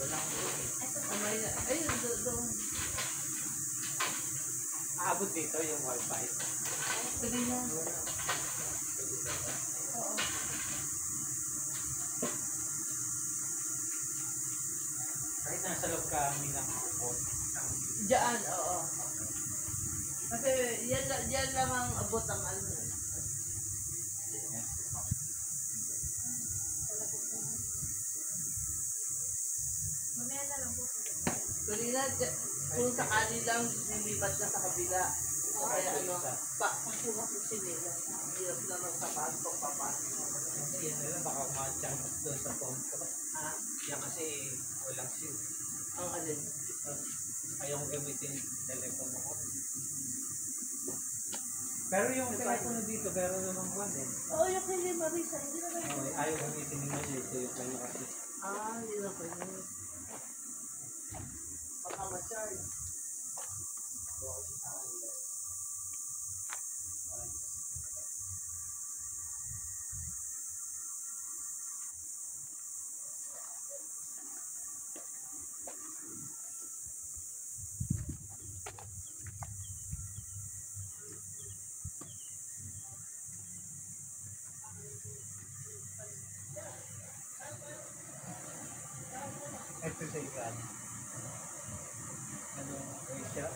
Walang Ayun, doon. aabot dito yung wifi. Pwede na. Oo. Kahit nasa loob kami ng upon. Diyan, oo. Kasi yan lang ang abot ang ano. Mamaya na lang po. Kanina, kung sakali lang, lilipat na sa kabila. Kaya ano, pagkuha ko sinila. Hirap na magpapasok, papasok. Yan na lang, baka matiyang doon sa phone ko. Yan kasi walang SIM. Ang alin. Ayong gamitin telepono ko. Pero yung telepono dito, pero naman buwan din. Oo, yung kay Marisa, hindi na ba yun? Okay, ayaw gamitin ni Marisa ito yung kanya kasi. Hindi na ba yun? Baka ma-charge. Ito sa ikan. Ano, Asia?